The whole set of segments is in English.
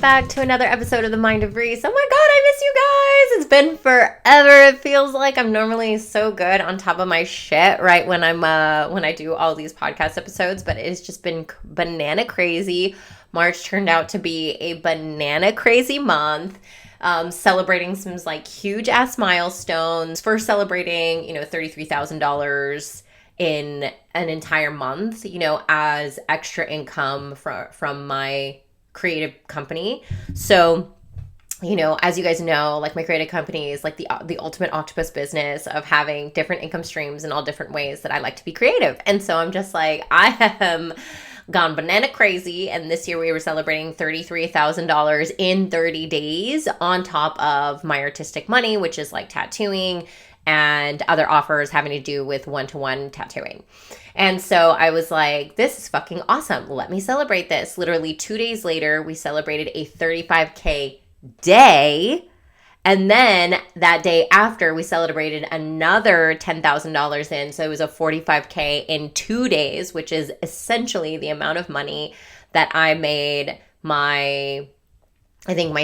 back to another episode of The Mind of Reese. Oh my god, I miss you guys. It's been forever. It feels like I'm normally so good on top of my shit right when I do all these podcast episodes, but it's just been banana crazy. March turned out to be a banana crazy month. Celebrating some like huge ass milestones. First celebrating, $33,000 in an entire month, as extra income from my creative company. So, as you guys know, like my creative company is like the ultimate octopus business of having different income streams in all different ways that I like to be creative. And so I'm just like, I am gone banana crazy. And this year we were celebrating $33,000 in 30 days on top of my artistic money, which is like tattooing and other offers having to do with one-to-one tattooing. And so I was like, this is fucking awesome. Let me celebrate this. Literally 2 days later, we celebrated a 35K day. And then that day after, we celebrated another $10,000 in. So it was a 45K in 2 days, which is essentially the amount of money that I made my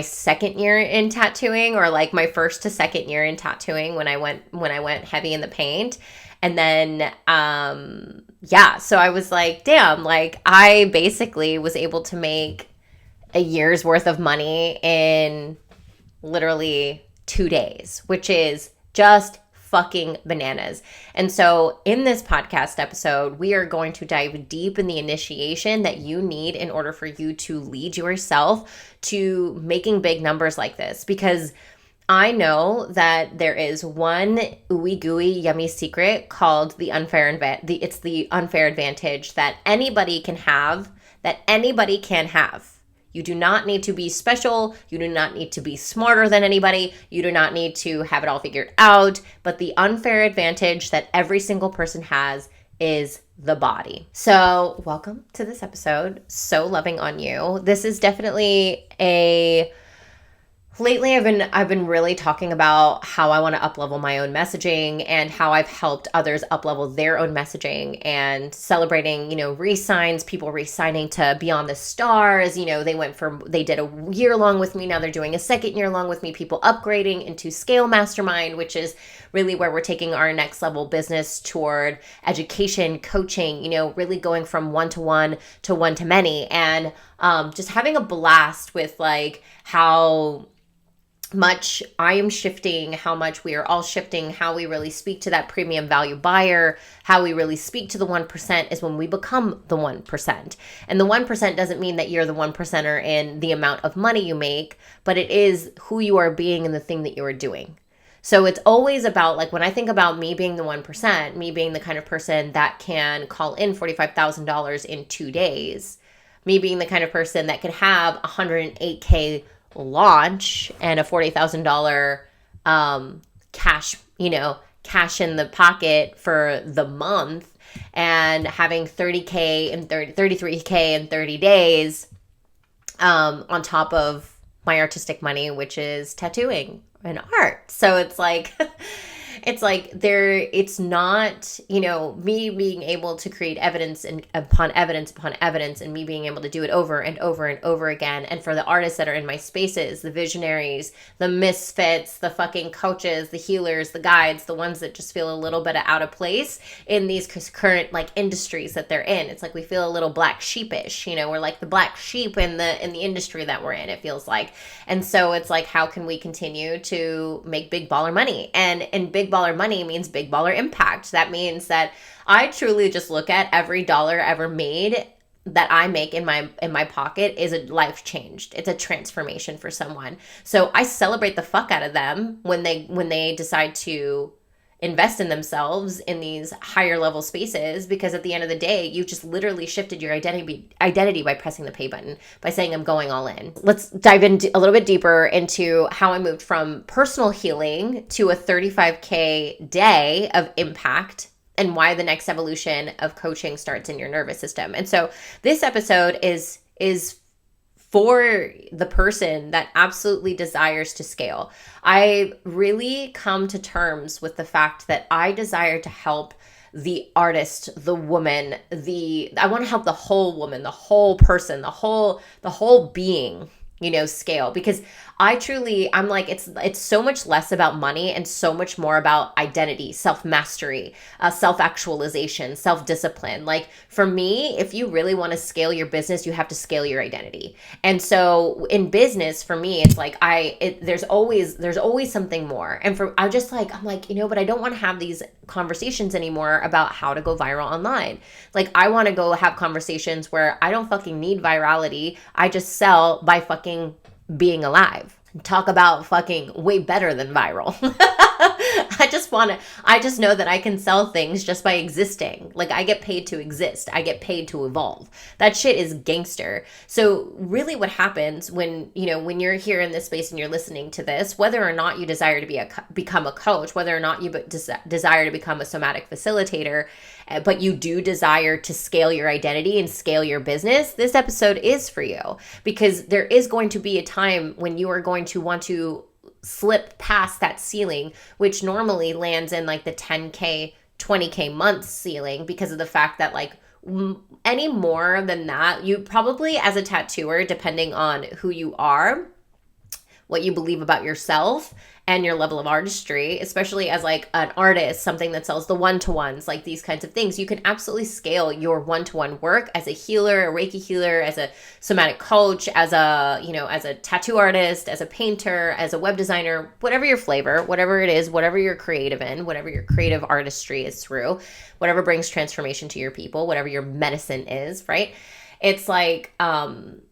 second year in tattooing, or like my first to second year in tattooing when I went heavy in the paint. And then, so I was like, damn, like I basically was able to make a year's worth of money in literally 2 days, which is just fucking bananas. And so in this podcast episode, we are going to dive deep in the initiation that you need in order for you to lead yourself to making big numbers like this. Because I know that there is one ooey gooey yummy secret called the unfair advantage that anybody can have, You do not need to be special. You do not need to be smarter than anybody. You do not need to have it all figured out. But the unfair advantage that every single person has is the body. So welcome to this episode. So loving on you. This is definitely Lately, I've been really talking about how I want to uplevel my own messaging and how I've helped others uplevel their own messaging, and celebrating, re-signs, people re-signing to Beyond the Stars. They did a year long with me. Now they're doing a second year long with me. People upgrading into Scale Mastermind, which is really where we're taking our next level business toward education, coaching, really going from one-to-one to one-to-many, and just having a blast with like how much I am shifting, how much we are all shifting, how we really speak to that premium value buyer, how we really speak to the 1% is when we become the 1%. And the 1% doesn't mean that you're the 1%er in the amount of money you make, but it is who you are being and the thing that you are doing. So it's always about, like, when I think about me being the 1%, me being the kind of person that can call in $45,000 in 2 days, me being the kind of person that could have 108K launch and a $40,000 cash in the pocket for the month, and having 30K and 33K in 30 days on top of my artistic money, which is tattooing and art. So it's like it's not, me being able to create evidence and upon evidence upon evidence, and me being able to do it over and over and over again. And for the artists that are in my spaces, the visionaries, the misfits, the fucking coaches, the healers, the guides, the ones that just feel a little bit out of place in these current like industries that they're in. It's like we feel a little black sheepish, we're like the black sheep in the industry that we're in, it feels like. And so it's like, how can we continue to make big baller money? And big baller money means big baller impact. That means that I truly just look at every dollar ever made that I make in my pocket is a life changed. It's a transformation for someone. So I celebrate the fuck out of them when they decide to invest in themselves in these higher level spaces, because at the end of the day, you just literally shifted your identity by pressing the pay button, by saying I'm going all in. Let's dive in a little bit deeper into how I moved from personal healing to a 35K day of impact, and why the next evolution of coaching starts in your nervous system. And so this episode is for the person that absolutely desires to scale. I really come to terms with the fact that I desire to help the artist, the woman, I want to help the whole woman, the whole person, the whole being scale, because I'm like, it's so much less about money and so much more about identity, self-mastery, self-actualization, self-discipline. Like for me, if you really want to scale your business, you have to scale your identity. And so in business, for me, it's like there's always something more. And I'm like, but I don't want to have these conversations anymore about how to go viral online. Like I want to go have conversations where I don't fucking need virality. I just sell by fucking being alive. Talk about fucking way better than viral. I just know that I can sell things just by existing. Like I get paid to exist. I get paid to evolve. That shit is gangster. So really what happens when you're here in this space and you're listening to this, whether or not you desire to become a coach, whether or not you desire to become a somatic facilitator, but you do desire to scale your identity and scale your business, this episode is for you, because there is going to be a time when you are going to want to slip past that ceiling, which normally lands in like the 10K, 20K month ceiling, because of the fact that like any more than that, you probably, as a tattooer, depending on who you are, what you believe about yourself and your level of artistry, especially as like an artist, something that sells the one-to-ones, like these kinds of things, you can absolutely scale your one-to-one work as a healer, a Reiki healer, as a somatic coach, as a tattoo artist, as a painter, as a web designer, whatever your flavor, whatever it is, whatever you're creative in, whatever your creative artistry is through, whatever brings transformation to your people, whatever your medicine is, right? It's like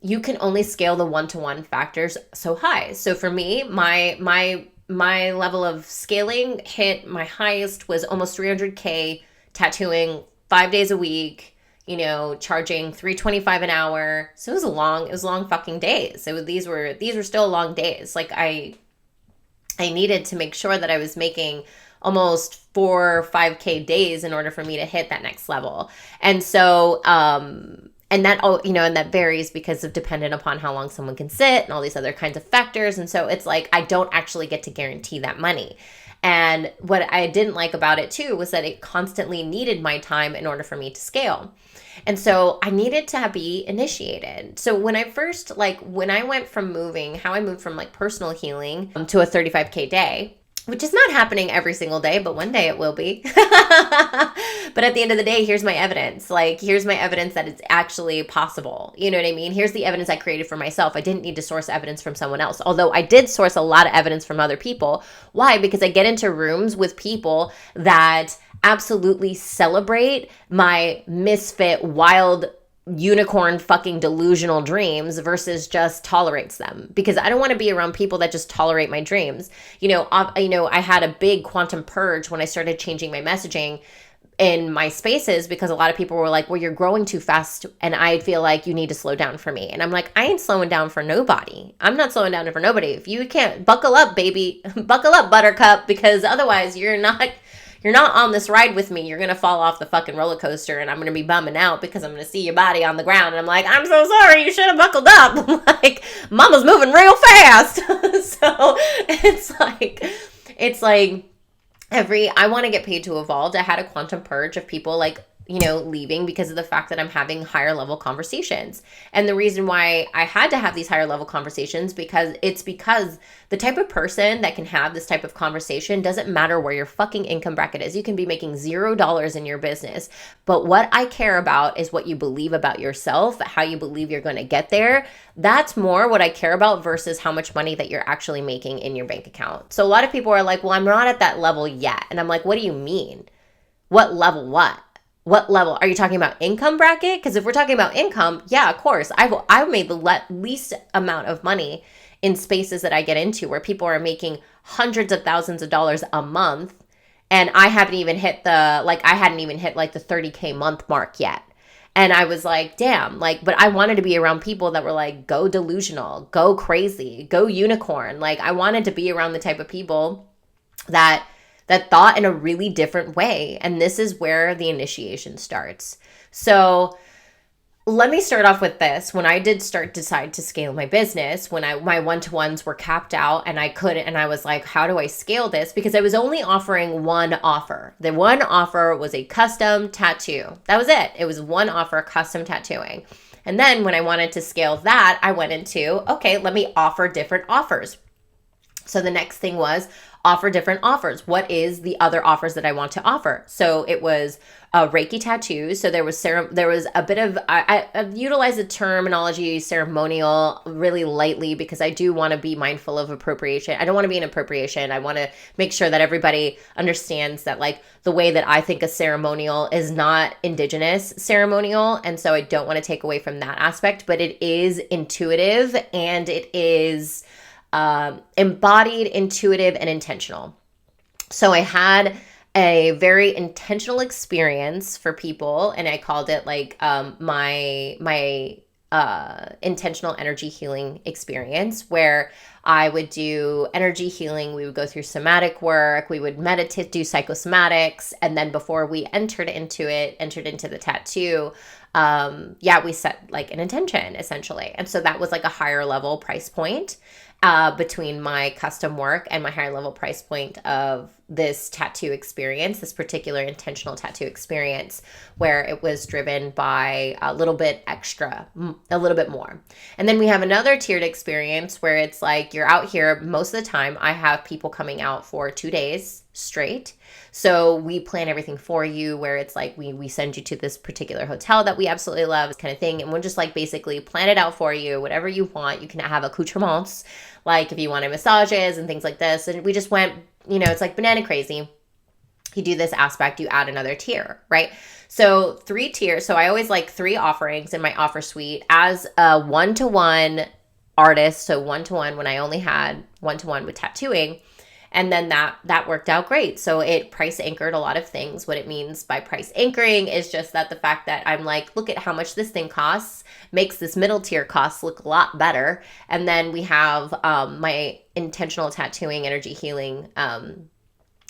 you can only scale the one-to-one factors so high. So for me, my level of scaling hit my highest was almost 300K tattooing 5 days a week, charging $325 an hour. So it was long fucking days. So these were still long days. Like I needed to make sure that I was making almost 4 or 5K days in order for me to hit that next level. And so, and that varies because of dependent upon how long someone can sit and all these other kinds of factors. And so it's like, I don't actually get to guarantee that money. And what I didn't like about it too was that it constantly needed my time in order for me to scale. And so I needed to be initiated. So when I went from how I moved from like personal healing to a 35K day, which is not happening every single day, but one day it will be. But at the end of the day, here's my evidence. Like, here's my evidence that it's actually possible. You know what I mean? Here's the evidence I created for myself. I didn't need to source evidence from someone else. Although I did source a lot of evidence from other people. Why? Because I get into rooms with people that absolutely celebrate my misfit, wild, unicorn fucking delusional dreams versus just tolerates them, because I don't want to be around people that just tolerate my dreams. I had a big quantum purge when I started changing my messaging in my spaces, because a lot of people were like, well, you're growing too fast and I feel like you need to slow down for me. And I'm like, I ain't slowing down for nobody. I'm not slowing down for nobody. If you can't, buckle up, baby, buckle up, buttercup, because otherwise you're not on this ride with me. You're going to fall off the fucking roller coaster and I'm going to be bumming out because I'm going to see your body on the ground. And I'm like, I'm so sorry. You should have buckled up. Like, mama's moving real fast. So it's like I want to get paid to evolve. I had a quantum purge of people like, leaving because of the fact that I'm having higher level conversations. And the reason why I had to have these higher level conversations because the type of person that can have this type of conversation doesn't matter where your fucking income bracket is. You can be making $0 in your business. But what I care about is what you believe about yourself, how you believe you're going to get there. That's more what I care about versus how much money that you're actually making in your bank account. So a lot of people are like, well, I'm not at that level yet. And I'm like, what do you mean? What level what? What level? Are you talking about income bracket? Because if we're talking about income, yeah, of course. I've made the least amount of money in spaces that I get into where people are making hundreds of thousands of dollars a month. And I hadn't even hit the 30K month mark yet. And I was like, damn, but I wanted to be around people that were like, go delusional, go crazy, go unicorn. Like, I wanted to be around the type of people that thought in a really different way. And this is where the initiation starts. So let me start off with this. When I did decide to scale my business, when my one-to-ones were capped out and I couldn't, and I was like, how do I scale this? Because I was only offering one offer. The one offer was a custom tattoo. That was it. It was one offer, custom tattooing. And then when I wanted to scale that, I went into, okay, let me offer different offers. So the next thing was offer different offers. What is the other offers that I want to offer? So it was Reiki tattoos. So there was a bit of, I utilize the terminology ceremonial really lightly because I do want to be mindful of appropriation. I don't want to be an appropriation. I want to make sure that everybody understands that like the way that I think a ceremonial is not indigenous ceremonial. And so I don't want to take away from that aspect, but it is intuitive and it is embodied, intuitive, and intentional. So I had a very intentional experience for people, and I called it like my intentional energy healing experience, where I would do energy healing. We would go through somatic work. We would meditate, do psychosomatics, and then before we entered into the tattoo, we set like an intention essentially, and so that was like a higher level price point. Between my custom work and my higher level price point of this tattoo experience, this particular intentional tattoo experience, where it was driven by a little bit extra, a little bit more. And then we have another tiered experience where it's like you're out here most of the time. I have people coming out for 2 days straight. So we plan everything for you, where it's like we send you to this particular hotel that we absolutely love, this kind of thing. And we'll just like basically plan it out for you, whatever you want. You can have accoutrements, like if you wanted massages and things like this. And we just went, it's like banana crazy. You do this aspect, you add another tier, right? So 3 tiers. So I always like 3 offerings in my offer suite as a one-to-one artist. So one-to-one when I only had one-to-one with tattooing. And then that worked out great. So it price anchored a lot of things. What it means by price anchoring is just that the fact that I'm like, look at how much this thing costs, makes this middle tier cost look a lot better. And then we have my intentional tattooing, energy healing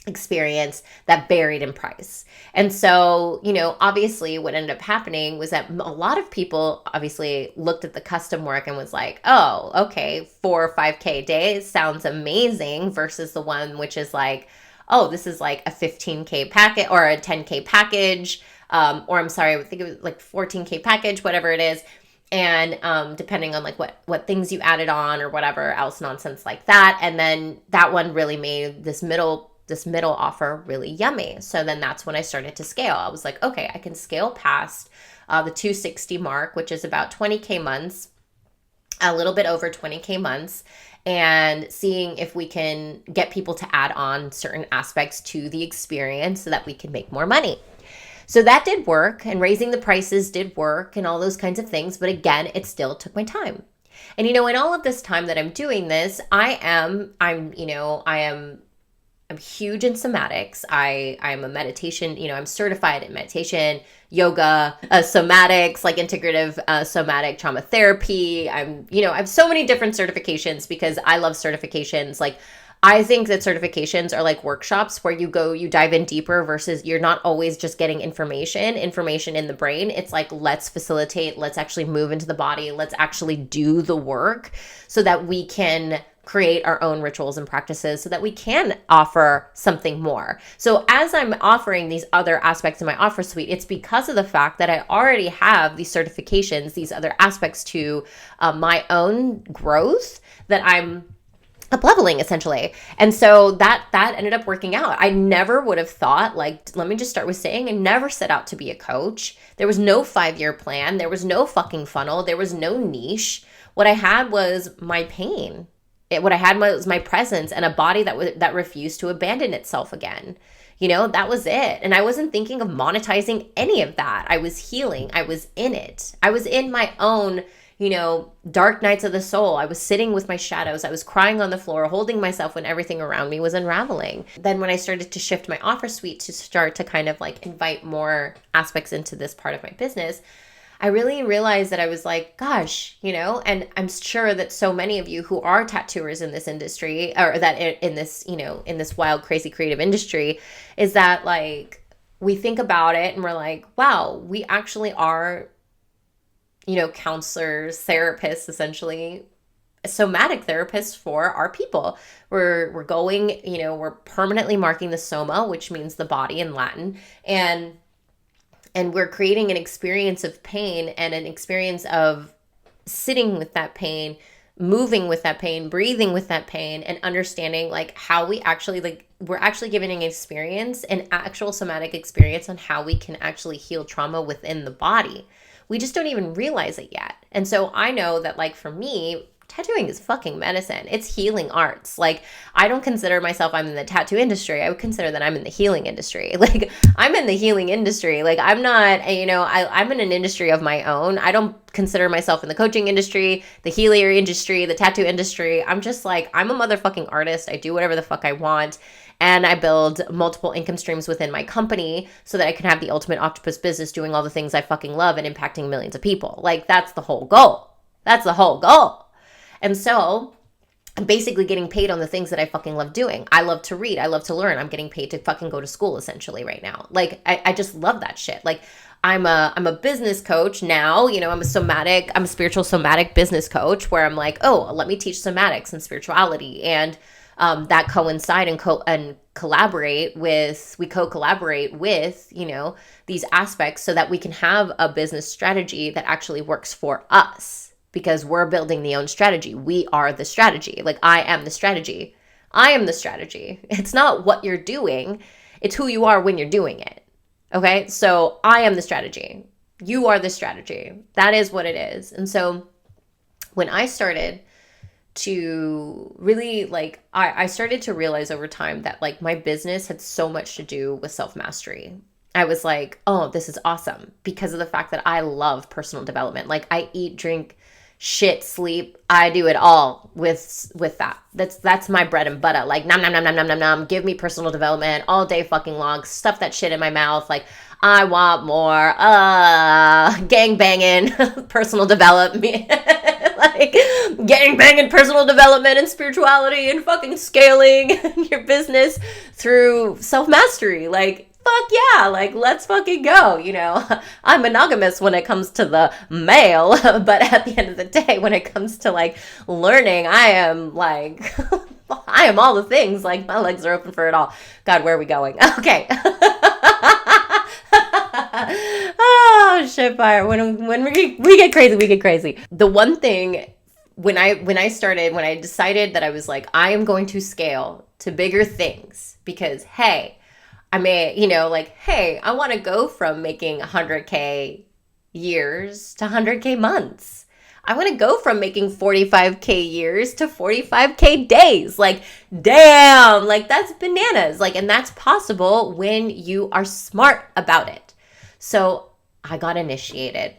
experience that varied in price. And so, obviously what ended up happening was that a lot of people obviously looked at the custom work and was like, oh, okay, 4 or 5K a day sounds amazing versus the one which is like, oh, this is like a 15K packet or a 10K package. Or I'm sorry, I think it was like 14K package, whatever it is. And depending on like what things you added on or whatever else nonsense like that. And then that one really made this middle offer really yummy. So then that's when I started to scale. I was like, okay, I can scale past the 260 mark, which is about 20K months, a little bit over 20K months, and seeing if we can get people to add on certain aspects to the experience so that we can make more money. So that did work, and raising the prices did work and all those kinds of things. But again, it still took my time. And in all of this time that I'm doing this, I'm huge in somatics. I'm a meditation, I'm certified in meditation, yoga, somatics, like integrative somatic trauma therapy. I have so many different certifications because I love certifications. Like, I think that certifications are like workshops where you dive in deeper versus you're not always just getting information in the brain. It's like, let's facilitate, let's actually move into the body, let's actually do the work so that we can create our own rituals and practices so that we can offer something more. So as I'm offering these other aspects in my offer suite, it's because of the fact that I already have these certifications, these other aspects to my own growth that I'm up-leveling essentially. And so that ended up working out. I never would have thought, like, let me just start with saying, I never set out to be a coach. There was no 5-year plan. There was no fucking funnel. There was no niche. What I had was my pain. What I had was my presence and a body that refused to abandon itself again. That was it. And I wasn't thinking of monetizing any of that. I was healing. I was in it. I was in my own, dark nights of the soul. I was sitting with my shadows. I was crying on the floor, holding myself when everything around me was unraveling. Then when I started to shift my offer suite to start to kind of like invite more aspects into this part of my business, I really realized that I was like, gosh, and I'm sure that so many of you who are tattooers in this industry, or that in this, in this wild, crazy creative industry, is that like, we think about it and we're like, wow, we actually are, counselors, therapists, essentially, somatic therapists for our people. We're going, we're permanently marking the soma, which means the body in Latin. And we're creating an experience of pain and an experience of sitting with that pain, moving with that pain, breathing with that pain, and understanding like how we actually we're actually giving an experience, an actual somatic experience on how we can actually heal trauma within the body. We just don't even realize it yet. And so I know that like for me, tattooing is fucking medicine. It's healing arts. Like I don't consider myself I'm in the tattoo industry. I would consider that I'm in the healing industry. Like I'm in the healing industry. Like I'm not, you know, I'm in an industry of my own. I don't consider myself in the coaching industry, the healer industry, the tattoo industry. I'm just like, I'm a motherfucking artist. I do whatever the fuck I want. And I build multiple income streams within my company so that I can have the ultimate octopus business doing all the things I fucking love and impacting millions of people. Like that's the whole goal. That's the whole goal. And so I'm basically getting paid on the things that I fucking love doing. I love to read. I love to learn. I'm getting paid to fucking go to school essentially right now. Like I just love that shit. Like I'm a business coach now, you know, I'm a spiritual somatic business coach where I'm like, oh, let me teach somatics and spirituality. And that coincide and co-collaborate with, you know, these aspects so that we can have a business strategy that actually works for us. Because we're building the own strategy. We are the strategy. Like I am the strategy. I am the strategy. It's not what you're doing. It's who you are when you're doing it. Okay? So I am the strategy. You are the strategy. That is what it is. And so when I started to really like, I started to realize over time that like my business had so much to do with self-mastery. I was like, oh, this is awesome because of the fact that I love personal development. Like I eat, drink, shit, sleep. I do it all with that. That's my bread and butter. Like nom nom nom nom nom nom nom. Give me personal development all day fucking long. Stuff that shit in my mouth. Like I want more. Gang banging personal development. Like gang banging personal development and spirituality and fucking scaling your business through self-mastery. Like fuck yeah, like let's fucking go, you know. I'm monogamous when it comes to the male, but at the end of the day, when it comes to like learning, I am like, I am all the things, like my legs are open for it all. God, where are we going? Okay. Oh, shit fire. When we get crazy, we get crazy. The one thing when I decided that I was like, I am going to scale to bigger things because, hey, I may, you know, like, hey, I want to go from making 100K years to 100K months. I want to go from making 45K years to 45K days. Like, damn, like that's bananas. Like, and that's possible when you are smart about it. So I got initiated.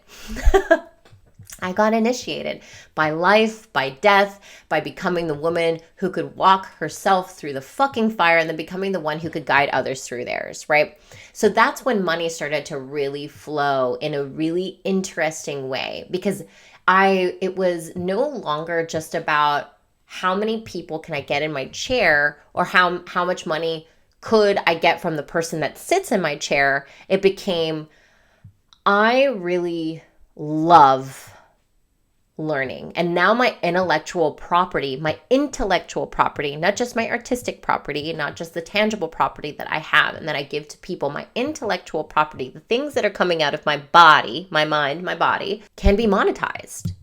I got initiated by life, by death, by becoming the woman who could walk herself through the fucking fire and then becoming the one who could guide others through theirs, right? So that's when money started to really flow in a really interesting way because it was no longer just about how many people can I get in my chair or how much money could I get from the person that sits in my chair. It became, I really love learning. And now my intellectual property, not just my artistic property, not just the tangible property that I have and that I give to people, my intellectual property, the things that are coming out of my body, my mind, my body, can be monetized.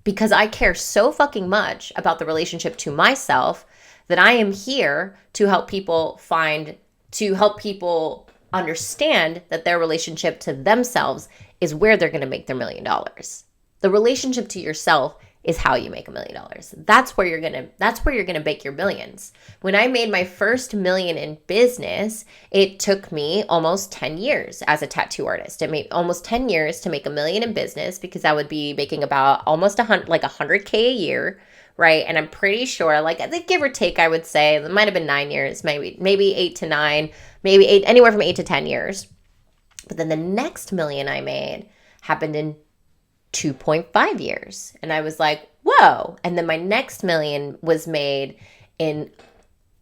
Because I care so fucking much about the relationship to myself that I am here to help people understand that their relationship to themselves is where they're going to make their $1 million. The relationship to yourself is how you make $1 million. That's where you're gonna make your millions. When I made my first $1 million in business, it took me almost 10 years as a tattoo artist. It made almost 10 years to make $1 million in business because I would be making about almost 100K a year, right? And I'm pretty sure, like give or take, I would say it might have been 9 years, maybe 8 to 9, maybe 8, anywhere from 8 to 10 years. But then the next $1 million I made happened in 2.5 years. And I was like, whoa. And then my next $1 million was made in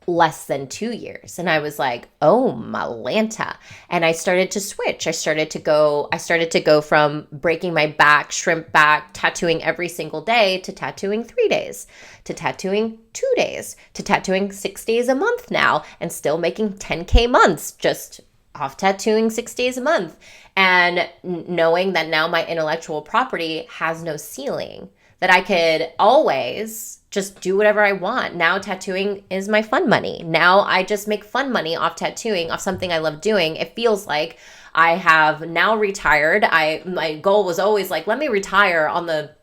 less than 2 years. And I was like, oh, Malanta. And I started to switch. I started to go from breaking my back, shrimp back, tattooing every single day to tattooing 3 days, to tattooing 2 days, to tattooing 6 days a month now and still making 10K months just off tattooing 6 days a month, and knowing that now my intellectual property has no ceiling, that I could always just do whatever I want. Now tattooing is my fun money. Now I just make fun money off tattooing, off something I love doing. It feels like I have now retired. My goal was always like, let me retire on the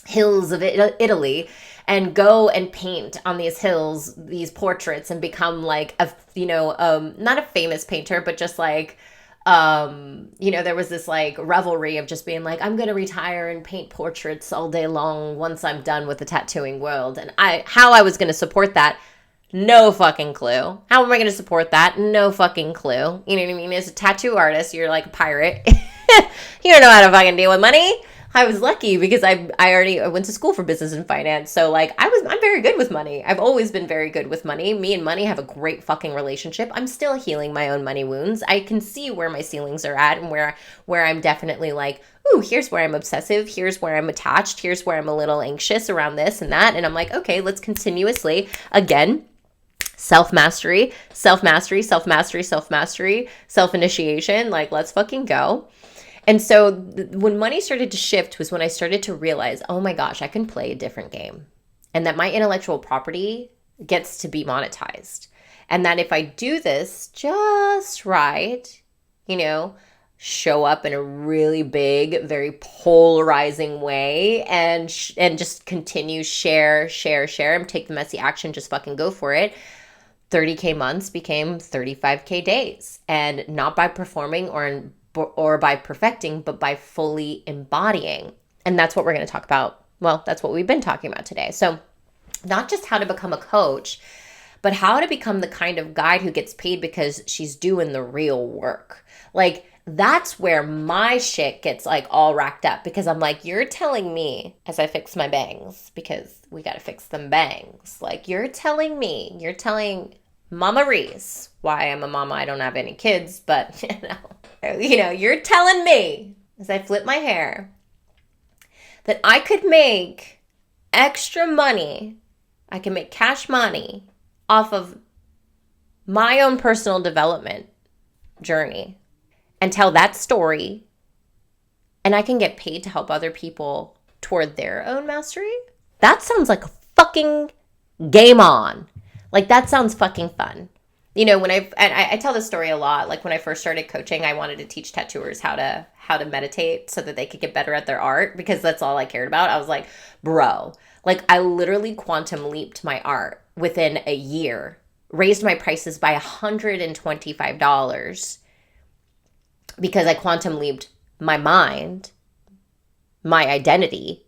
hills of Italy and go and paint on these hills, these portraits, and become like a, not a famous painter, but just like, there was this like revelry of just being like, I'm going to retire and paint portraits all day long once I'm done with the tattooing world. And how I was going to support that, no fucking clue. How am I going to support that? No fucking clue. You know what I mean? As a tattoo artist, you're like a pirate. You don't know how to fucking deal with money. I was lucky because I went to school for business and finance. So like I'm very good with money. I've always been very good with money. Me and money have a great fucking relationship. I'm still healing my own money wounds. I can see where my ceilings are at and where I'm definitely like, ooh, here's where I'm obsessive. Here's where I'm attached. Here's where I'm a little anxious around this and that. And I'm like, okay, let's continuously, again, self-mastery, self-mastery, self-mastery, self-mastery, self-initiation. Like, let's fucking go. And so when money started to shift was when I started to realize, oh my gosh, I can play a different game, and that my intellectual property gets to be monetized. And that if I do this just right, show up in a really big, very polarizing way and just continue, share, and take the messy action, just fucking go for it. 30K months became 35K days, and not by performing or by perfecting, but by fully embodying. And that's what we're going to talk about. Well, that's what we've been talking about today. So not just how to become a coach, but how to become the kind of guide who gets paid because she's doing the real work. Like, that's where my shit gets like all racked up, because I'm like, you're telling me as I fix my bangs, because we got to fix them bangs. Like, you're telling Mama Reese, why I'm a mama, I don't have any kids, but you're telling me as I flip my hair that I could make extra money, I can make cash money off of my own personal development journey and tell that story, and I can get paid to help other people toward their own mastery. That sounds like a fucking game on. Like, that sounds fucking fun. When I tell this story a lot, like when I first started coaching, I wanted to teach tattooers how to meditate so that they could get better at their art, because that's all I cared about. I was like, bro, like I literally quantum leaped my art within a year, raised my prices by $125 because I quantum leaped my mind, my identity.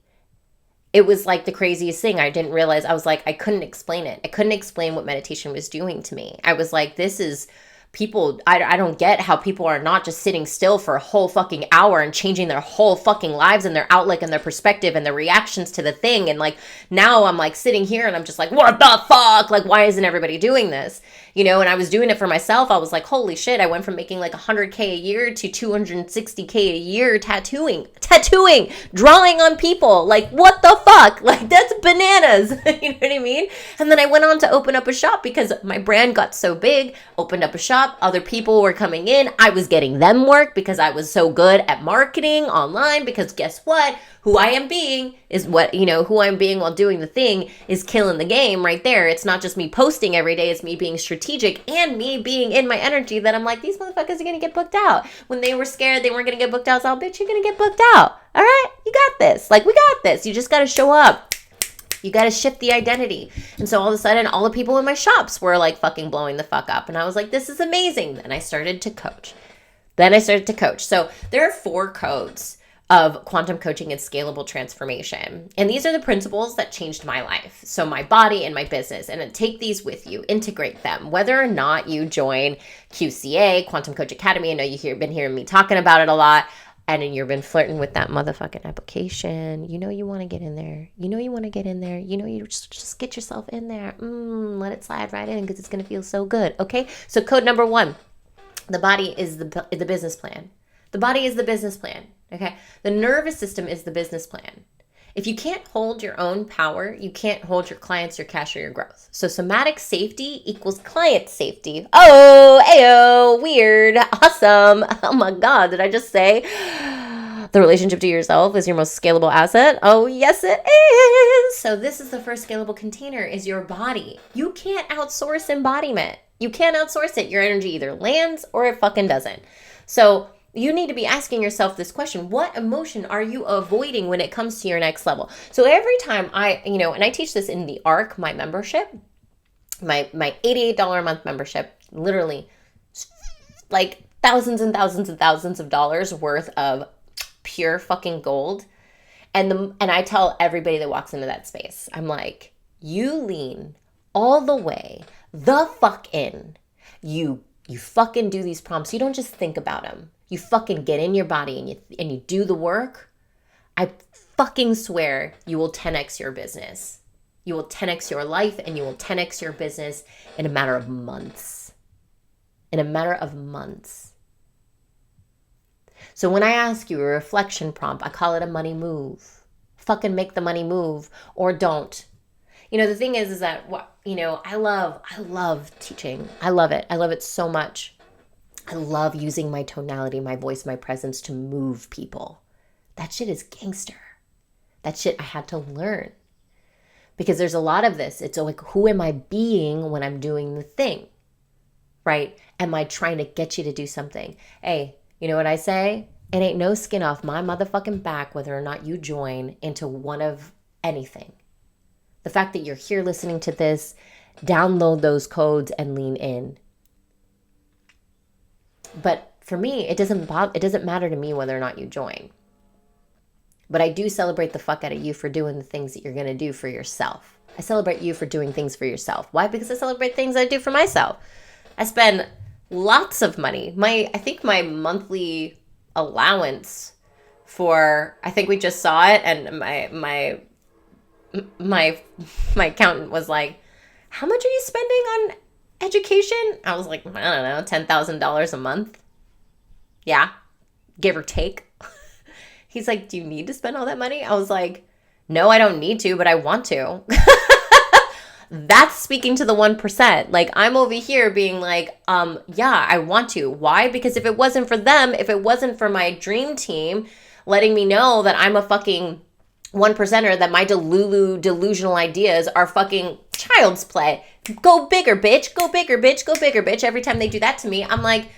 It was like the craziest thing. I didn't realize. I was like, I couldn't explain it. I couldn't explain what meditation was doing to me. I was like, this is people. I don't get how people are not just sitting still for a whole fucking hour and changing their whole fucking lives and their outlook and their perspective and their reactions to the thing. And like, now I'm like sitting here and I'm just like, what the fuck? Like, why isn't everybody doing this? And I was doing it for myself. I was like, holy shit. I went from making like 100K a year to 260K a year tattooing, drawing on people. Like, what the fuck? Like, that's bananas. You know what I mean? And then I went on to open up a shop because my brand got so big, opened up a shop. Other people were coming in. I was getting them work because I was so good at marketing online, because guess what? Who I am being is what, who I'm being while doing the thing is killing the game right there. It's not just me posting every day. It's me being strategic and me being in my energy that I'm like, these motherfuckers are going to get booked out. When they were scared they weren't going to get booked out, I was like, bitch, you're going to get booked out. All right? You got this. Like, we got this. You just got to show up. You got to shift the identity. And so all of a sudden, all the people in my shops were like fucking blowing the fuck up. And I was like, this is amazing. Then I started to coach. So there are 4 codes of quantum coaching and scalable transformation. And these are the principles that changed my life. So my body and my business. And take these with you, integrate them. Whether or not you join QCA, Quantum Coach Academy, I know you've been hearing me talking about it a lot. And then you've been flirting with that motherfucking application. You want to get in there. You just get yourself in there. Let it slide right in because it's going to feel so good. Okay? So code number 1, the body is the business plan. The body is the business plan. Okay? The nervous system is the business plan. If you can't hold your own power, you can't hold your clients, your cash, or your growth. So somatic safety equals client safety. Oh, ayo, weird, awesome. Oh my God, did I just say the relationship to yourself is your most scalable asset? Oh, yes, it is. So this is the first scalable container, is your body. You can't outsource embodiment. You can't outsource it. Your energy either lands or it fucking doesn't. So you need to be asking yourself this question: what emotion are you avoiding when it comes to your next level? So every time and I teach this in the ARC, my membership, my $88 a month membership, literally like thousands and thousands and thousands of dollars worth of pure fucking gold. And I tell everybody that walks into that space, I'm like, you lean all the way the fuck in. You fucking do these prompts. You don't just think about them. You fucking get in your body and you do the work. I fucking swear you will 10x your business. You will 10x your life and you will 10x your business in a matter of months. In a matter of months. So when I ask you a reflection prompt, I call it a money move. Fucking make the money move or don't. The thing is that, I love teaching. I love it. I love it so much. I love using my tonality, my voice, my presence to move people. That shit is gangster. That shit I had to learn. Because there's a lot of this. It's like, who am I being when I'm doing the thing? Right? Am I trying to get you to do something? Hey, you know what I say? It ain't no skin off my motherfucking back whether or not you join into one of anything. The fact that you're here listening to this, download those codes and lean in. But for me, it doesn't matter to me whether or not you join. But I do celebrate the fuck out of you for doing the things that you're going to do for yourself. I celebrate you for doing things for yourself. Why? Because I celebrate things I do for myself. I spend lots of money. I think my monthly allowance for, I think we just saw it, and my accountant was like, how much are you spending on education? I was like, I don't know, $10,000 a month. Yeah, give or take. He's like, do you need to spend all that money? I was like, no, I don't need to, but I want to. That's speaking to the 1%. Like, I'm over here being like, yeah, I want to. Why? Because if it wasn't for them, if it wasn't for my dream team letting me know that I'm a fucking 1%er, that my delusional ideas are fucking child's play. Go bigger, bitch. Go bigger, bitch. Go bigger, bitch. Every time they do that to me, I'm like,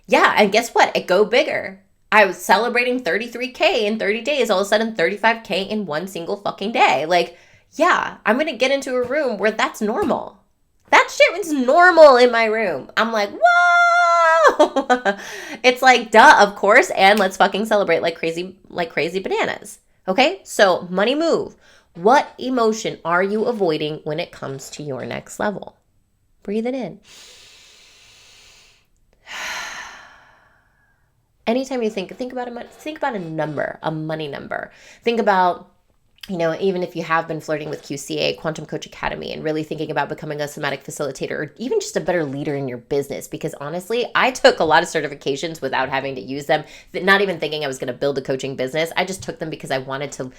yeah, and guess what? It go bigger. I was celebrating 33K in 30 days. All of a sudden, 35K in one single fucking day. Like, yeah, I'm going to get into a room where that's normal. That shit was normal in my room. I'm like, whoa! It's like, duh, of course. And let's fucking celebrate like crazy bananas. Okay? So, money move. What emotion are you avoiding when it comes to your next level? Breathe it in. Anytime you think about a number, a money number. Think about, even if you have been flirting with QCA, Quantum Coach Academy, and really thinking about becoming a somatic facilitator or even just a better leader in your business. Because honestly, I took a lot of certifications without having to use them, not even thinking I was going to build a coaching business. I just took them because I wanted to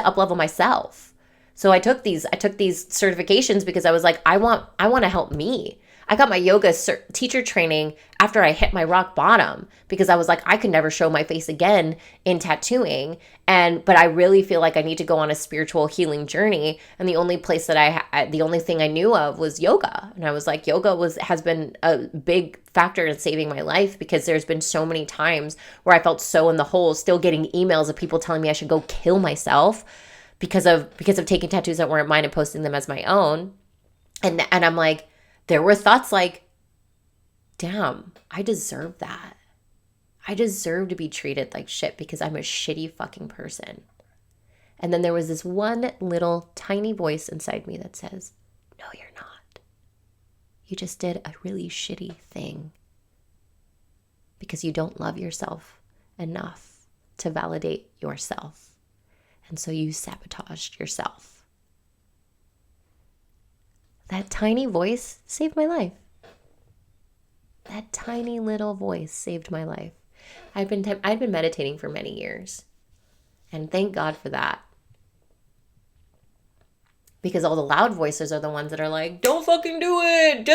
up-level myself. So I took these certifications because I was like, I want to help me. I got my yoga teacher training after I hit my rock bottom because I was like, I could never show my face again in tattooing. But I really feel like I need to go on a spiritual healing journey. And the only place that the only thing I knew of was yoga. And I was like, yoga has been a big factor in saving my life because there's been so many times where I felt so in the hole, still getting emails of people telling me I should go kill myself because of taking tattoos that weren't mine and posting them as my own. And I'm like, there were thoughts like, damn, I deserve that. I deserve to be treated like shit because I'm a shitty fucking person. And then there was this one little tiny voice inside me that says, no, you're not. You just did a really shitty thing because you don't love yourself enough to validate yourself. And so you sabotaged yourself. That tiny voice saved my life. That tiny little voice saved my life. I'd been meditating for many years. And thank God for that. Because all the loud voices are the ones that are like, don't fucking do it.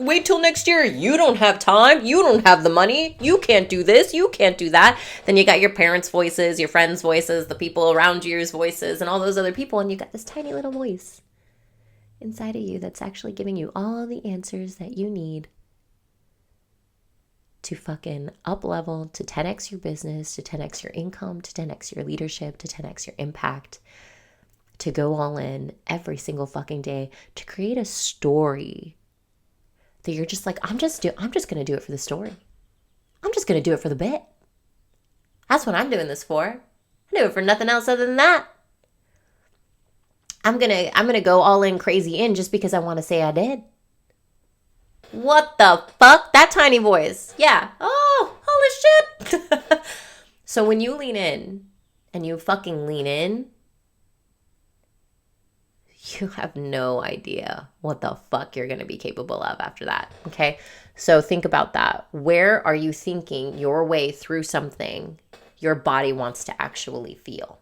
Wait till next year. You don't have time. You don't have the money. You can't do this. You can't do that. Then you got your parents' voices, your friends' voices, the people around you's voices, and all those other people. And you got this tiny little voice inside of you that's actually giving you all the answers that you need to fucking up level, to 10x your business, to 10x your income, to 10x your leadership, to 10x your impact, to go all in every single fucking day, to create a story that you're just like, I'm just going to do it for the story. I'm just going to do it for the bit. That's what I'm doing this for. I do it for nothing else other than that. I'm going to go all in crazy in just because I want to say I did. What the fuck? That tiny voice. Yeah. Oh, holy shit. So when you lean in and you fucking lean in, you have no idea what the fuck you're going to be capable of after that. Okay. So think about that. Where are you thinking your way through something your body wants to actually feel?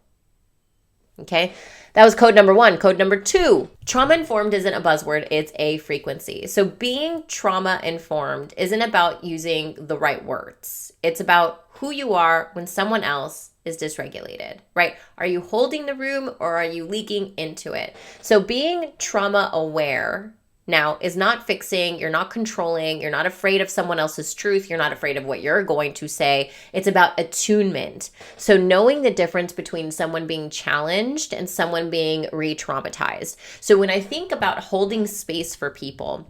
Okay. That was code number 1. Code number 2, trauma informed isn't a buzzword. It's a frequency. So being trauma informed isn't about using the right words. It's about who you are when someone else is dysregulated, right? Are you holding the room or are you leaking into it? So being trauma aware now is not fixing, you're not controlling, you're not afraid of someone else's truth, you're not afraid of what you're going to say. It's about attunement. So knowing the difference between someone being challenged and someone being re-traumatized. So when I think about holding space for people,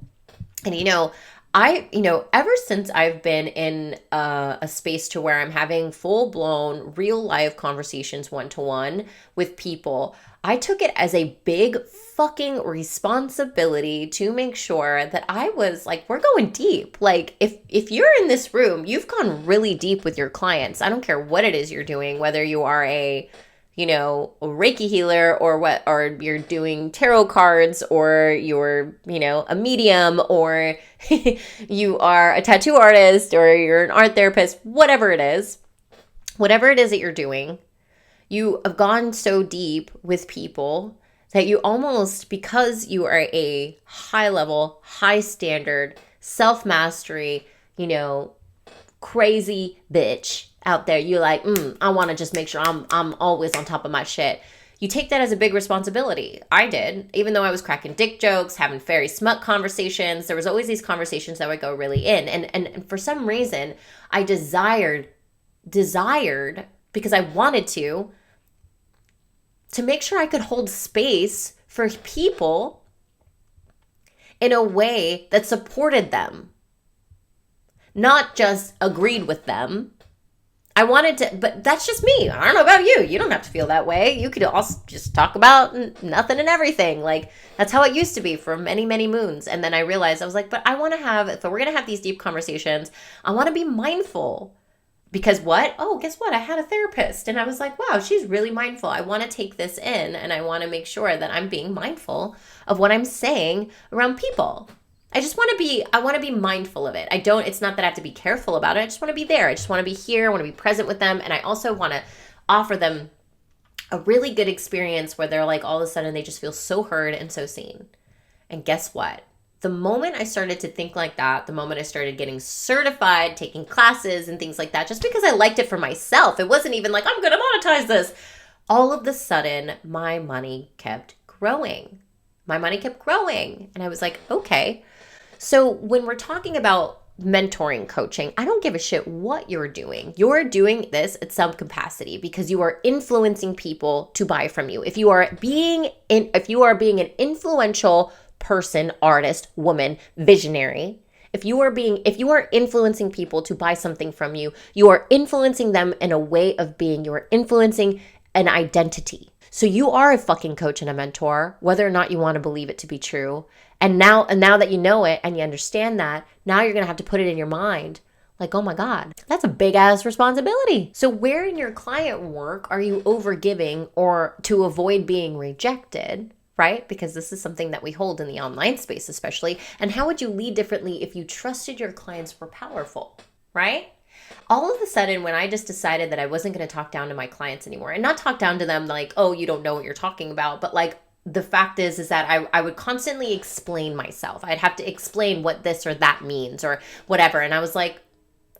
and ever since I've been in a space to where I'm having full-blown real life conversations one-to-one with people, I took it as a big fucking responsibility to make sure that I was like, we're going deep. Like if you're in this room, you've gone really deep with your clients. I don't care what it is you're doing, whether you are a Reiki healer or you're doing tarot cards or you're, a medium or you are a tattoo artist or you're an art therapist, whatever it is that you're doing, you have gone so deep with people that you almost, because you are a high level, high standard, self-mastery, crazy bitch out there, you're like, I want to just make sure I'm always on top of my shit. You take that as a big responsibility. I did, even though I was cracking dick jokes, having fairy smut conversations. There was always these conversations that would go really in. And for some reason, I desired, because I wanted to make sure I could hold space for people in a way that supported them, not just agreed with them. I wanted to, but that's just me. I don't know about you. You don't have to feel that way. You could also just talk about nothing and everything. Like, that's how it used to be for many, many moons. And then I realized, I was like, but I want to have, if we're going to have these deep conversations, I want to be mindful. Because what? Oh, guess what? I had a therapist and I was like, wow, she's really mindful. I want to take this in and I want to make sure that I'm being mindful of what I'm saying around people. I want to be mindful of it. It's not that I have to be careful about it. I just want to be there. I just want to be here. I want to be present with them. And I also want to offer them a really good experience where they're like, all of a sudden they just feel so heard and so seen. And guess what? The moment I started to think like that, the moment I started getting certified, taking classes and things like that, just because I liked it for myself, it wasn't even like, I'm going to monetize this. All of the sudden, my money kept growing. And I was like, okay. So when we're talking about mentoring coaching, I don't give a shit what you're doing. You're doing this at some capacity because you are influencing people to buy from you. If you are being an influential person, artist, woman, visionary, if you are influencing people to buy something from you, you are influencing them in a way of being. You are influencing an identity. So you are a fucking coach and a mentor, whether or not you want to believe it to be true. And now that you know it and you understand that, now you're going to have to put it in your mind. Like, oh my God, that's a big ass responsibility. So where in your client work are you overgiving or to avoid being rejected? Right? Because this is something that we hold in the online space, especially. And how would you lead differently if you trusted your clients were powerful? Right? All of a sudden, when I just decided that I wasn't going to talk down to my clients anymore, and not talk down to them like, oh, you don't know what you're talking about, but like the fact is that I would constantly explain myself. I'd have to explain what this or that means or whatever. And I was like,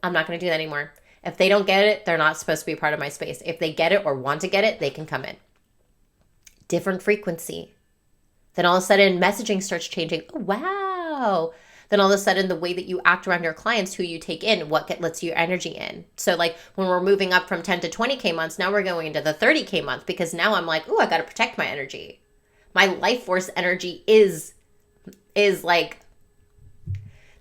I'm not going to do that anymore. If they don't get it, they're not supposed to be a part of my space. If they get it or want to get it, they can come in. Different frequency. Then all of a sudden, messaging starts changing. Oh, wow. Then all of a sudden, the way that you act around your clients, who you take in, what lets your energy in. So like when we're moving up from 10 to 20K months, now we're going into the 30K month because now I'm like, oh, I got to protect my energy. My life force energy is like,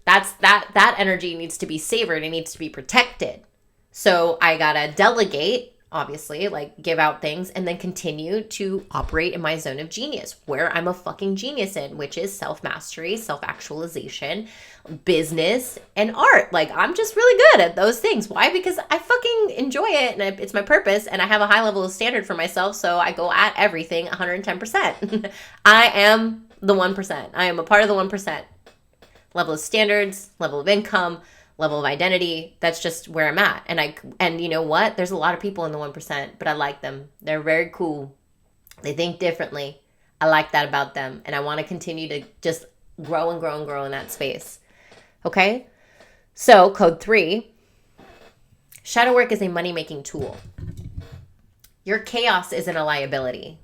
that energy needs to be savored. It needs to be protected. So I got to delegate, obviously, like give out things and then continue to operate in my zone of genius where I'm a fucking genius in, which is self-mastery, self-actualization, business, and art. Like I'm just really good at those things. Why? Because I fucking enjoy it and it's my purpose and I have a high level of standard for myself. So I go at everything 110%. I am the 1%. I am a part of the 1%. Level of standards, level of income, level of identity. That's just where I'm at. And you know what? There's a lot of people in the 1%, but I like them. They're very cool. They think differently. I like that about them. And I want to continue to just grow and grow and grow in that space. Okay? So code 3, shadow work is a money-making tool. Your chaos isn't a liability.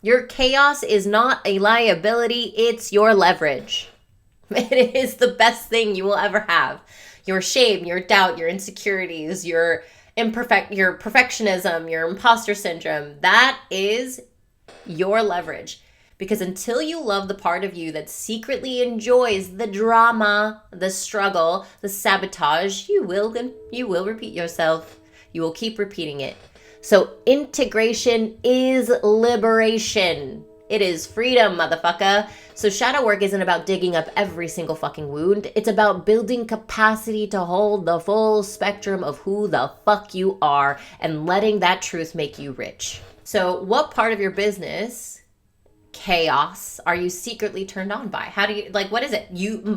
Your chaos is not a liability. It's your leverage. It is the best thing you will ever have. Your shame, your doubt, your insecurities, your perfectionism, your imposter syndrome, that is your leverage. Because until you love the part of you that secretly enjoys the drama, the struggle, the sabotage, you will repeat yourself. You will keep repeating it. So integration is liberation. It is freedom, motherfucker. So shadow work isn't about digging up every single fucking wound. It's about building capacity to hold the full spectrum of who the fuck you are and letting that truth make you rich. So what part of your business chaos are you secretly turned on by? How do you, like, what is it?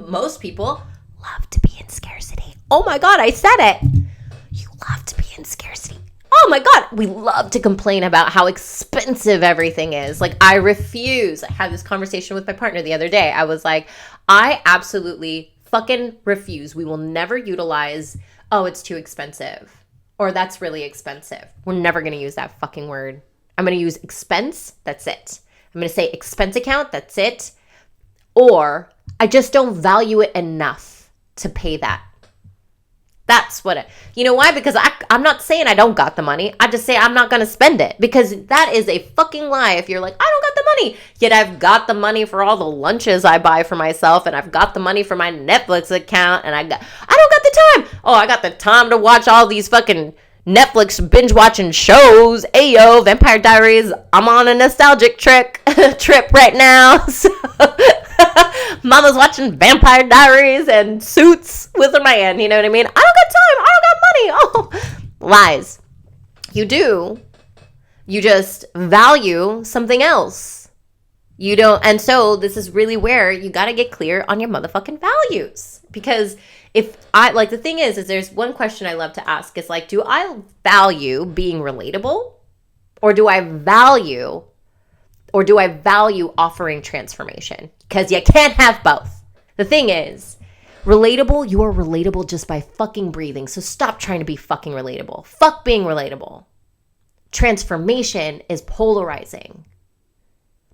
Most people love to be in scarcity. Oh my God, I said it. You love to be in scarcity. Oh my God, we love to complain about how expensive everything is. Like, I refuse. I had this conversation with my partner the other day. I was like, I absolutely fucking refuse. We will never utilize, oh, it's too expensive, or that's really expensive. We're never going to use that fucking word. I'm going to use expense. That's it. I'm going to say expense account. That's it. Or I just don't value it enough to pay that. That's what you know why? Because I'm not saying I don't got the money. I just say I'm not going to spend it, because that is a fucking lie. If you're like, I don't got the money, yet I've got the money for all the lunches I buy for myself, and I've got the money for my Netflix account, and I don't got the time. Oh, I got the time to watch all these fucking Netflix binge watching shows. Ayo, Vampire Diaries. I'm on a nostalgic trip right now. So Mama's watching Vampire Diaries and Suits with her man. You know what I mean? I don't got time. I don't got money. Oh, lies. You do. You just value something else. You don't. And so this is really where you got to get clear on your motherfucking values. Because the thing is there's one question I love to ask is like, do I value being relatable? Or do I value offering transformation? Because you can't have both. The thing is, relatable, you are relatable just by fucking breathing. So stop trying to be fucking relatable. Fuck being relatable. Transformation is polarizing.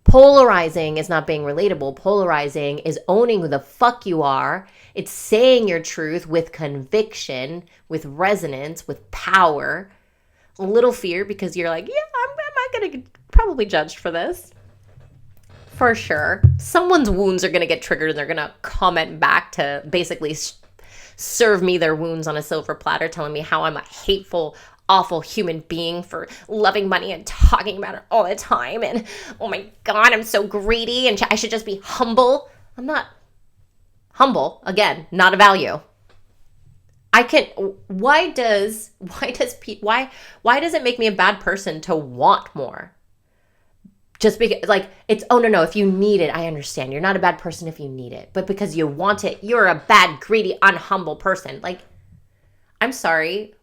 Polarizing is not being relatable. Polarizing is owning who the fuck you are. It's saying your truth with conviction, with resonance, with power. A little fear because you're like, yeah, am I going to get probably judged for this? For sure. Someone's wounds are going to get triggered and they're going to comment back to basically serve me their wounds on a silver platter, telling me how I'm a hateful, awful human being for loving money and talking about it all the time. And oh my God, I'm so greedy and I should just be humble. I'm not humble. Again, not a value. Why does it make me a bad person to want more? Just because, like, it's, oh, no, if you need it, I understand. You're not a bad person if you need it. But because you want it, you're a bad, greedy, unhumble person. Like, I'm sorry.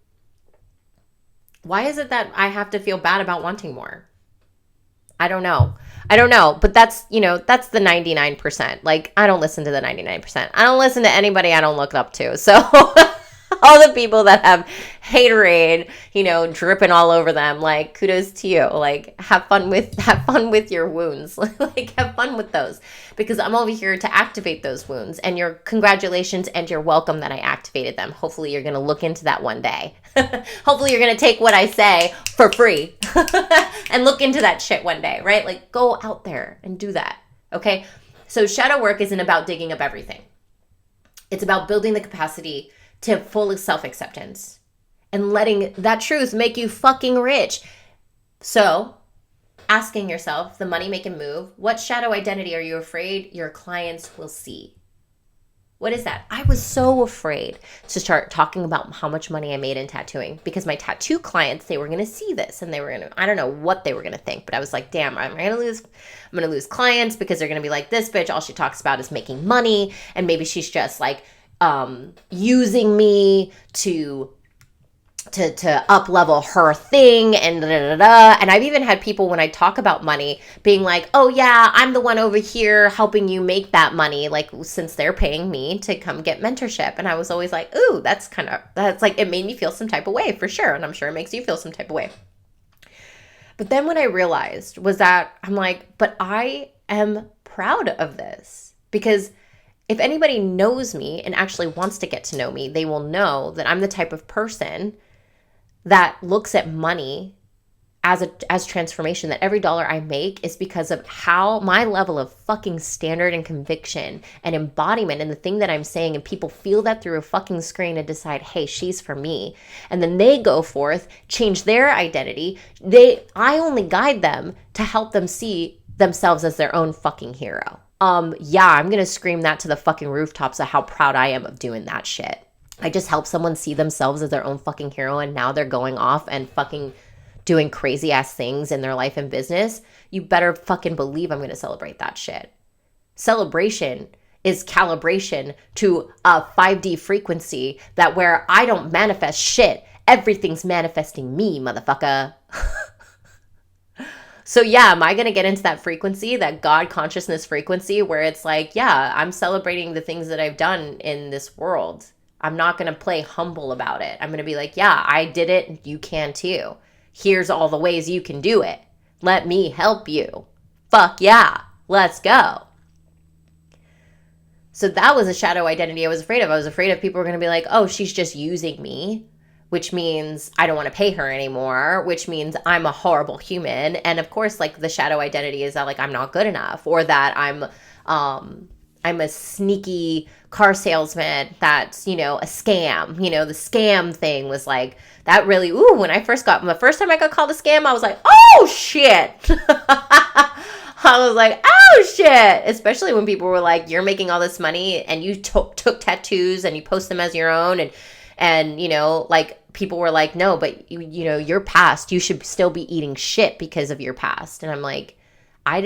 Why is it that I have to feel bad about wanting more? I don't know. I don't know, but that's, that's the 99%. Like, I don't listen to the 99%. I don't listen to anybody I don't look up to. So all the people that have haterade, dripping all over them, like, kudos to you. Like, have fun with your wounds. Like, have fun with those, because I'm over here to activate those wounds, and your congratulations and you're welcome that I activated them. Hopefully you're going to look into that one day. Hopefully you're going to take what I say for free and look into that shit one day, right? Like, go out there and do that. Okay. So shadow work isn't about digging up everything. It's about building the capacity to full self-acceptance and letting that truth make you fucking rich. So asking yourself, the money making move, what shadow identity are you afraid your clients will see? What is that? I was so afraid to start talking about how much money I made in tattooing, because my tattoo clients, they were going to see this and they were going to, I don't know what they were going to think, but I was like, damn, I'm going to lose clients because they're going to be like, this bitch, all she talks about is making money. And maybe she's just like, using me to up level her thing and And I've even had people, when I talk about money, being like, oh yeah, I'm the one over here helping you make that money, like, since they're paying me to come get mentorship. And I was always like, ooh, that's like, it made me feel some type of way, for sure. And I'm sure it makes you feel some type of way. But then what I realized was that I'm like, but I am proud of this, because if anybody knows me and actually wants to get to know me, they will know that I'm the type of person that looks at money as transformation, that every dollar I make is because of how my level of fucking standard and conviction and embodiment and the thing that I'm saying, and people feel that through a fucking screen and decide, hey, she's for me. And then they go forth, change their identity. I only guide them to help them see themselves as their own fucking hero. Yeah, I'm going to scream that to the fucking rooftops of how proud I am of doing that shit. I just help someone see themselves as their own fucking hero, and now they're going off and fucking doing crazy ass things in their life and business. You better fucking believe I'm going to celebrate that shit. Celebration is calibration to a 5D frequency that where I don't manifest shit. Everything's manifesting me, motherfucker. So yeah, am I going to get into that frequency, that God consciousness frequency, where it's like, yeah, I'm celebrating the things that I've done in this world. I'm not going to play humble about it. I'm going to be like, yeah, I did it. You can too. Here's all the ways you can do it. Let me help you. Fuck yeah. Let's go. So that was a shadow identity I was afraid of. I was afraid of people were going to be like, oh, she's just using me, which means I don't want to pay her anymore, which means I'm a horrible human. And of course, like, the shadow identity is that, like, I'm not good enough, or that I'm a sneaky car salesman that's, a scam. The scam thing was like, that really, when the first time I got called a scam, I was like, oh shit. I was like, oh shit. Especially when people were like, you're making all this money and you took tattoos and you post them as your own. And like, people were like, no, but your past, you should still be eating shit because of your past. And I'm like, I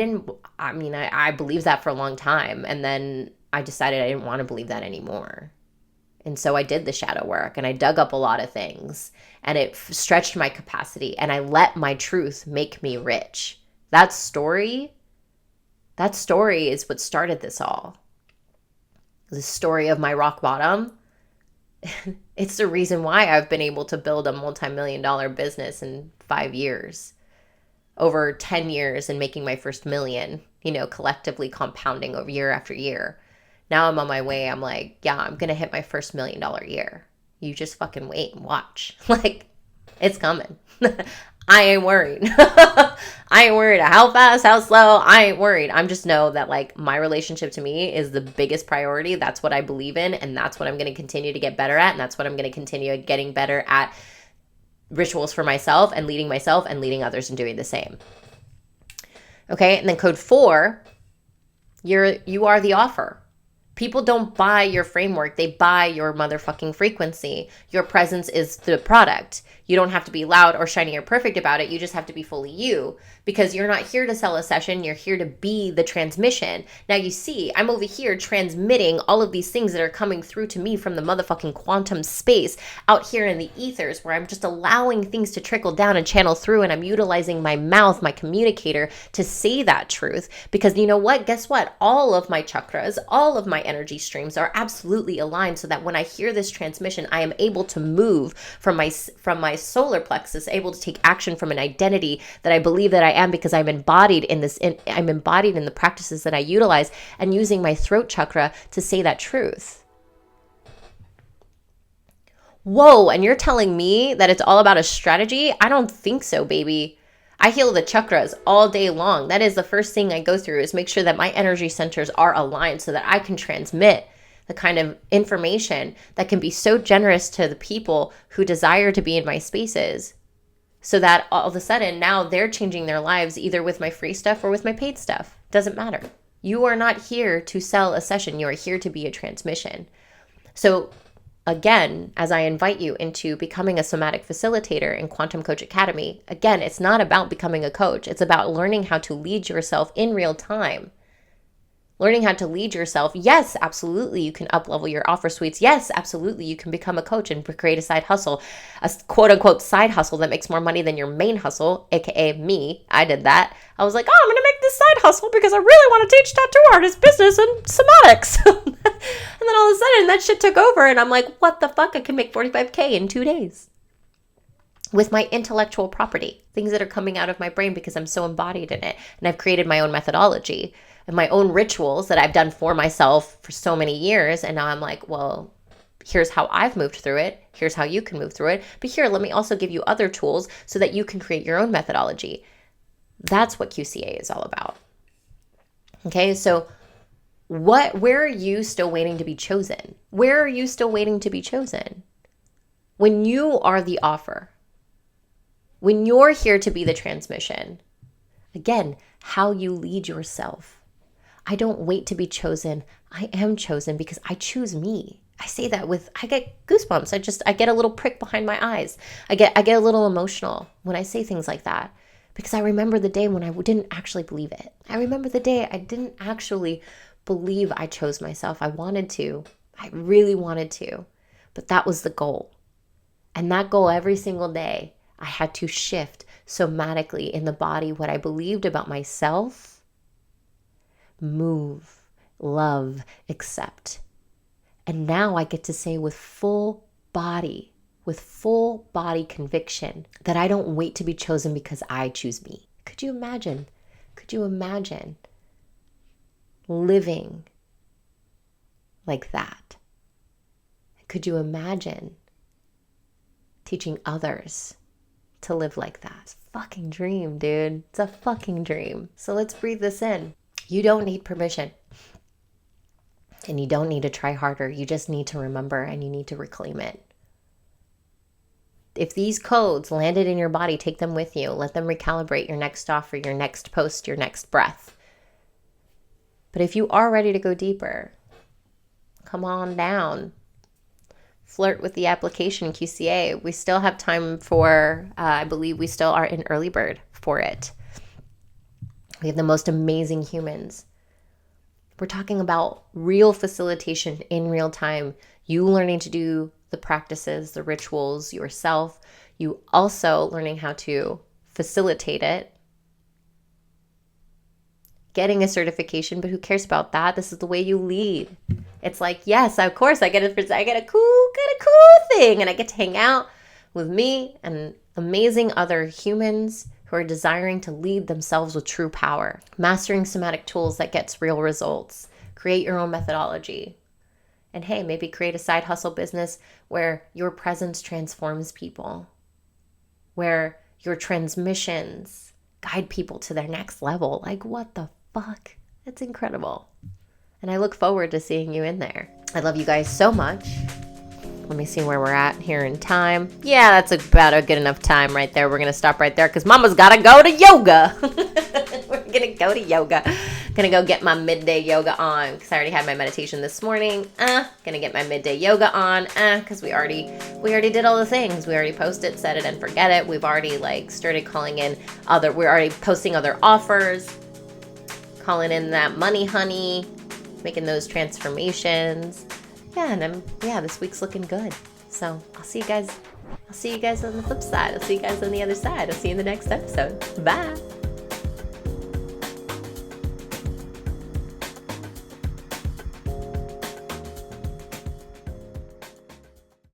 believed that for a long time. And then I decided I didn't want to believe that anymore. And so I did the shadow work, and I dug up a lot of things, and it stretched my capacity, and I let my truth make me rich. That story is what started this all. The story of my rock bottom. It's the reason why I've been able to build a multi-million-dollar business in 5 years. Over 10 years, and making my first million, collectively compounding over year after year. Now I'm on my way. I'm like, yeah, I'm going to hit my first $1 million year. You just fucking wait and watch. Like, it's coming. I ain't worried. I ain't worried how fast, how slow. I ain't worried. I'm just know that, like, my relationship to me is the biggest priority. That's what I believe in. And that's what I'm going to continue to get better at. And that's what I'm going to continue getting better at. Rituals for myself and leading others and doing the same. Okay. And then code 4, you are the offer. People don't buy your framework. They buy your motherfucking frequency. Your presence is the product. You don't have to be loud or shiny or perfect about it. You just have to be fully you, because you're not here to sell a session. You're here to be the transmission. Now you see, I'm over here transmitting all of these things that are coming through to me from the motherfucking quantum space out here in the ethers, where I'm just allowing things to trickle down and channel through, and I'm utilizing my mouth, my communicator, to say that truth. Because you know what? Guess what? All of my chakras, all of my energy streams are absolutely aligned, so that when I hear this transmission, I am able to move from my solar plexus, able to take action from an identity that I believe that I am, because I'm embodied in this. I'm embodied in the practices that I utilize, and using my throat chakra to say that truth. Whoa, and you're telling me that it's all about a strategy? I don't think so, baby. I heal the chakras all day long. That is the first thing I go through, is make sure that my energy centers are aligned so that I can transmit the kind of information that can be so generous to the people who desire to be in my spaces, so that all of a sudden now they're changing their lives either with my free stuff or with my paid stuff. Doesn't matter. You are not here to sell a session. You are here to be a transmission. So again, as I invite you into becoming a somatic facilitator in Quantum Coach Academy, again, it's not about becoming a coach. It's about learning how to lead yourself in real time. Learning how to lead yourself. Yes, absolutely, you can up-level your offer suites. Yes, absolutely, you can become a coach and create a side hustle, a quote-unquote side hustle that makes more money than your main hustle, aka me. I did that. I was like, oh, I'm going to make this side hustle because I really want to teach tattoo artist business and somatics. And then all of a sudden, that shit took over, and I'm like, what the fuck? I can make $45K in 2 days with my intellectual property, things that are coming out of my brain because I'm so embodied in it. And I've created my own methodology and my own rituals that I've done for myself for so many years. And now I'm like, well, here's how I've moved through it. Here's how you can move through it. But here, let me also give you other tools so that you can create your own methodology. That's what QCA is all about. Okay, so where are you still waiting to be chosen? Where are you still waiting to be chosen? When you are the offer, when you're here to be the transmission, again, how you lead yourself. I don't wait to be chosen. I am chosen because I choose me. I say that I get goosebumps. I get a little prick behind my eyes. I get a little emotional when I say things like that, because I remember the day when I didn't actually believe it. I remember the day I didn't actually believe I chose myself. I wanted to. I really wanted to. But that was the goal. And that goal, every single day, I had to shift somatically in the body what I believed about myself. Move, love, accept. And now I get to say with full body conviction that I don't wait to be chosen because I choose me. Could you imagine? Could you imagine living like that? Could you imagine teaching others to live like that? It's a fucking dream, dude. It's a fucking dream. So let's breathe this in. You don't need permission. And you don't need to try harder. You just need to remember, and you need to reclaim it. If these codes landed in your body, take them with you. Let them recalibrate your next offer, your next post, your next breath. But if you are ready to go deeper, come on down. Flirt with the application QCA. We still have time for, I believe we still are in early bird for it. We have the most amazing humans. We're talking about real facilitation in real time. You learning to do the practices, the rituals yourself. You also learning how to facilitate it. Getting a certification, but who cares about that? This is the way you lead. It's like, yes, of course, I get a cool thing, and I get to hang out with me and amazing other humans who are desiring to lead themselves with true power. Mastering somatic tools that gets real results. Create your own methodology. And hey, maybe create a side hustle business where your presence transforms people, where your transmissions guide people to their next level. Like, what the fuck? It's incredible. And I look forward to seeing you in there. I love you guys so much. Let me see where we're at here in time. Yeah, that's about a good enough time right there. We're going to stop right there because Mama's got to go to yoga. We're going to go to yoga. Gonna go get my midday yoga on because I already had my meditation this morning. Gonna get my midday yoga on because we already did all the things. We already posted set it and forget it. We've already like started calling in we're already posting other offers, calling in that money honey, making those transformations. Yeah, and this week's looking good. So I'll see you guys on the flip side. I'll see you guys on the other side. I'll see you in the next episode. Bye.